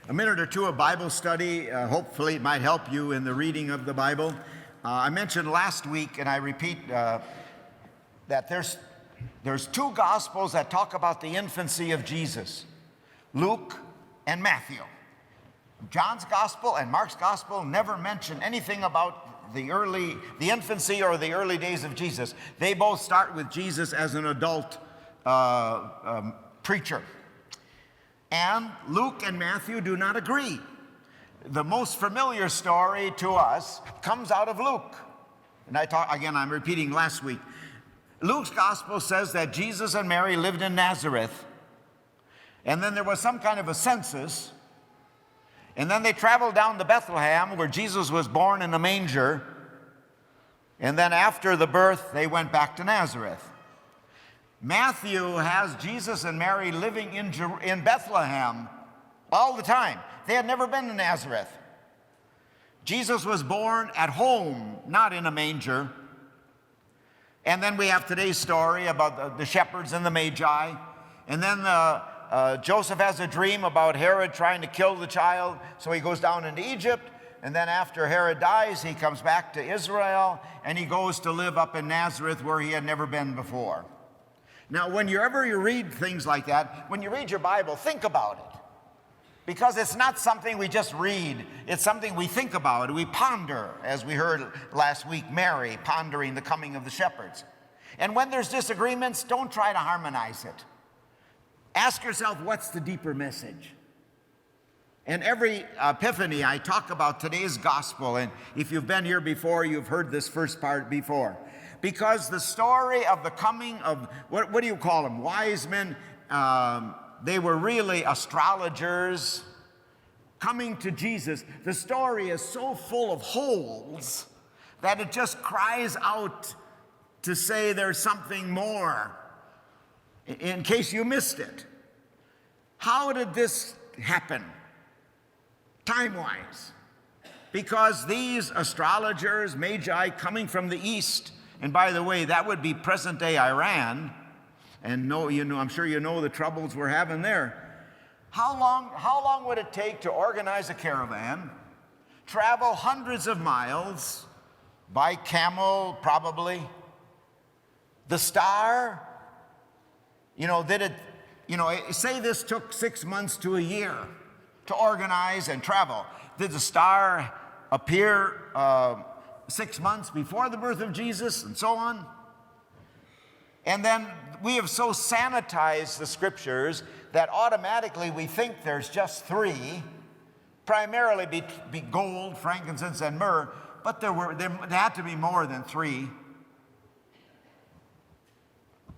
A minute or two of Bible study. Hopefully it might help you in the reading of the Bible. I mentioned last week, and I repeat, that there's two Gospels that talk about the infancy of Jesus, Luke and Matthew. John's Gospel and Mark's Gospel never mention anything about the infancy or the early days of Jesus. They both start with Jesus as an adult preacher. And Luke and Matthew do not agree. The most familiar story to us comes out of Luke. And I'm repeating last week. Luke's gospel says that Jesus and Mary lived in Nazareth. And then there was some kind of a census. And then they traveled down to Bethlehem, where Jesus was born in a manger. And then after the birth, they went back to Nazareth. Matthew has Jesus and Mary living in Bethlehem all the time. They had never been to Nazareth. Jesus was born at home, not in a manger. And then we have today's story about the shepherds and the Magi. And then Joseph has a dream about Herod trying to kill the child, so he goes down into Egypt. And then after Herod dies, he comes back to Israel, and he goes to live up in Nazareth where he had never been before. Now, whenever you read things like that, when you read your Bible, think about it. Because it's not something we just read. It's something we think about. We ponder, as we heard last week, Mary pondering the coming of the shepherds. And when there's disagreements, don't try to harmonize it. Ask yourself, what's the deeper message? And every Epiphany, I talk about today's gospel. And if you've been here before, you've heard this first part before. Because the story of the coming of, what do you call them? Wise men. They were really astrologers coming to Jesus. The story is so full of holes that it just cries out to say there's something more, in case you missed it. How did this happen, time-wise? Because these astrologers, magi, coming from the east, and by the way, that would be present-day Iran, and I'm sure you know the troubles we're having there. How long would it take to organize a caravan, travel hundreds of miles, by camel probably? The star, say this took 6 months to a year to organize and travel. Did the star appear 6 months before the birth of Jesus, and so on? And then we have so sanitized the scriptures that automatically we think there's just three, primarily be gold, frankincense, and myrrh, but there had to be more than three.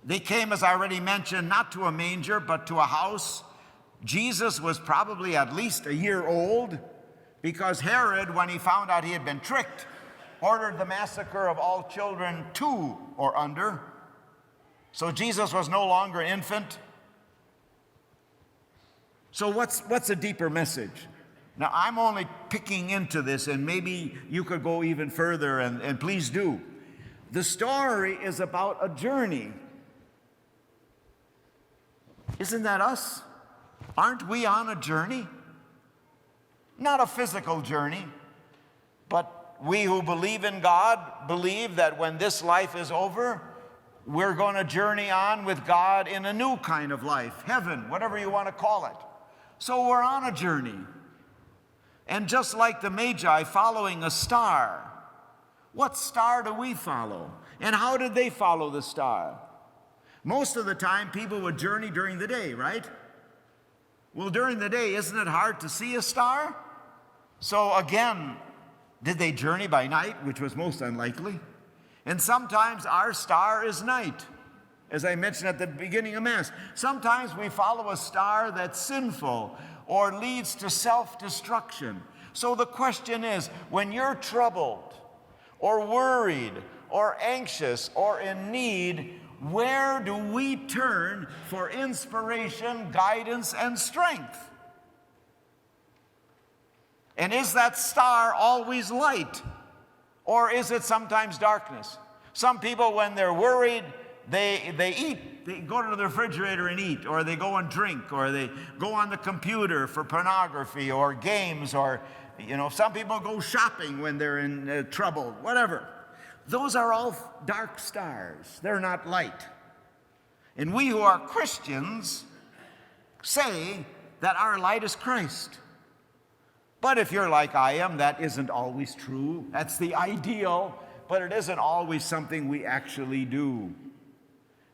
They came, as I already mentioned, not to a manger, but to a house. Jesus was probably at least a year old, because Herod, when he found out he had been tricked, ordered the massacre of all children 2 or under. So Jesus was no longer an infant. So what's a deeper message? Now, I'm only picking into this, and maybe you could go even further, and please do. The story is about a journey. Isn't that us? Aren't we on a journey? Not a physical journey, but we who believe in God believe that when this life is over, we're going to journey on with God in a new kind of life, heaven, whatever you want to call it. So we're on a journey. And just like the Magi following a star, what star do we follow? And how did they follow the star? Most of the time, people would journey during the day, right? Well, during the day, isn't it hard to see a star? So again, did they journey by night, which was most unlikely? And sometimes our star is night, as I mentioned at the beginning of Mass. Sometimes we follow a star that's sinful or leads to self-destruction. So the question is, when you're troubled or worried or anxious or in need, where do we turn for inspiration, guidance, and strength? And is that star always light? Or is it sometimes darkness? Some people, when they're worried, they eat. They go to the refrigerator and eat, or they go and drink, or they go on the computer for pornography or games, or, some people go shopping when they're in trouble, whatever. Those are all dark stars. They're not light. And we who are Christians say that our light is Christ. But if you're like I am, that isn't always true. That's the ideal, but it isn't always something we actually do.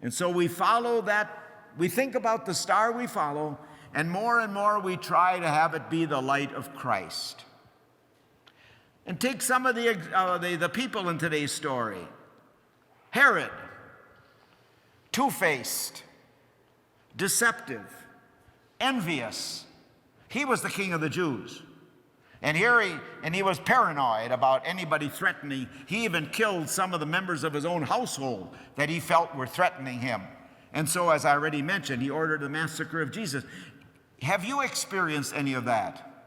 And so we follow that, we think about the star we follow, and more we try to have it be the light of Christ. And take some of the people in today's story. Herod, two-faced, deceptive, envious. He was the king of the Jews. And he was paranoid about anybody threatening. He even killed some of the members of his own household that he felt were threatening him. And so, as I already mentioned, he ordered the massacre of Jesus. Have you experienced any of that?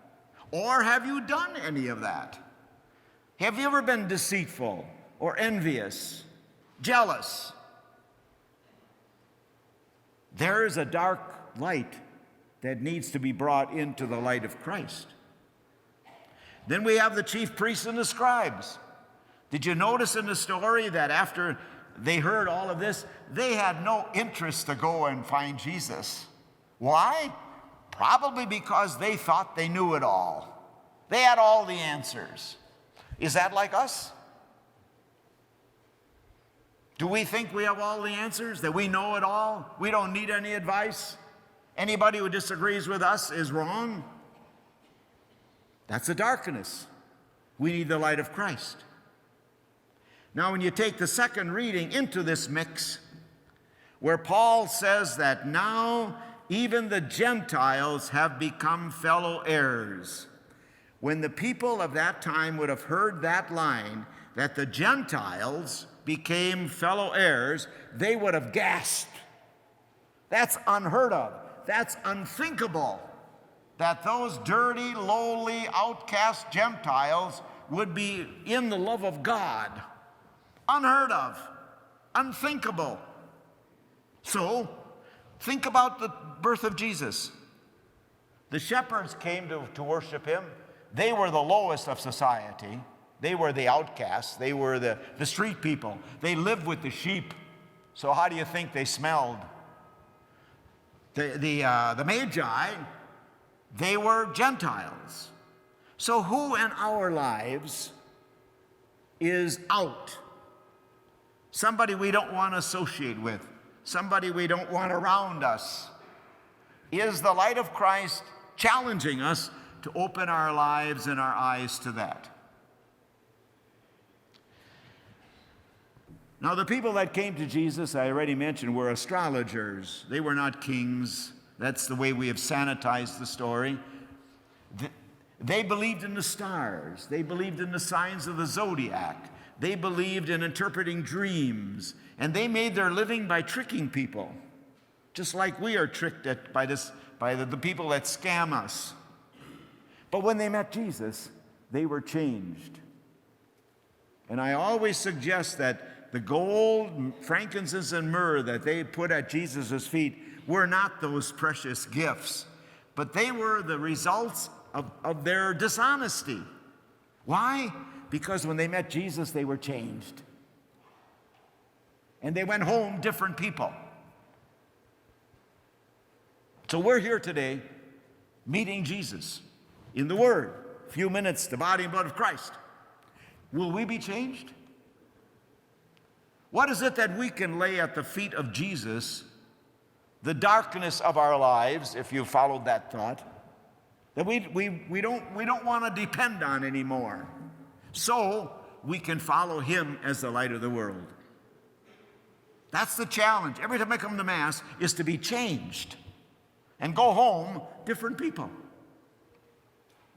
Or have you done any of that? Have you ever been deceitful or envious, jealous? There is a dark light that needs to be brought into the light of Christ. Then we have the chief priests and the scribes. Did you notice in the story that after they heard all of this, they had no interest to go and find Jesus? Why? Probably because they thought they knew it all. They had all the answers. Is that like us? Do we think we have all the answers, that we know it all? We don't need any advice? Anybody who disagrees with us is wrong? That's the darkness. We need the light of Christ. Now, when you take the second reading into this mix, where Paul says that now even the Gentiles have become fellow heirs. When the people of that time would have heard that line, that the Gentiles became fellow heirs, they would have gasped. That's unheard of. That's unthinkable. That those dirty, lowly, outcast Gentiles would be in the love of God. Unheard of. Unthinkable. So, think about the birth of Jesus. The shepherds came to worship him. They were the lowest of society. They were the outcasts. They were the street people. They lived with the sheep. So how do you think they smelled? The Magi, they were Gentiles. So who in our lives is out? Somebody we don't want to associate with. Somebody we don't want around us. Is the light of Christ challenging us to open our lives and our eyes to that? Now, the people that came to Jesus, I already mentioned, were astrologers. They were not kings. That's the way we have sanitized the story. They believed in the stars. They believed in the signs of the zodiac. They believed in interpreting dreams. And they made their living by tricking people, just like we are tricked by the people that scam us. But when they met Jesus, they were changed. And I always suggest that the gold, frankincense, and myrrh that they put at Jesus' feet were not those precious gifts, but they were the results of their dishonesty. Why? Because when they met Jesus, they were changed. And they went home different people. So we're here today meeting Jesus in the Word. A few minutes, the body and blood of Christ. Will we be changed? What is it that we can lay at the feet of Jesus, the darkness of our lives, if you followed that thought, that we don't want to depend on anymore, so we can follow him as the light of the world? That's the challenge. Every time I come to Mass is to be changed and go home different people.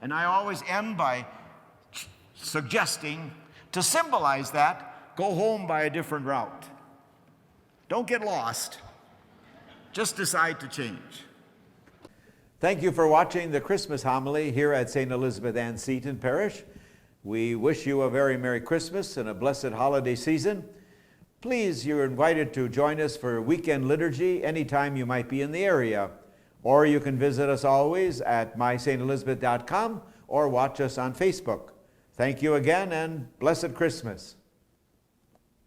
And I always end by suggesting, to symbolize that, go home by a different route. Don't get lost. Just decide to change. Thank you for watching the Christmas homily here at St. Elizabeth Ann Seton Parish. We wish you a very Merry Christmas and a blessed holiday season. Please, you're invited to join us for weekend liturgy anytime you might be in the area. Or you can visit us always at mysaintelizabeth.com or watch us on Facebook. Thank you again, and blessed Christmas.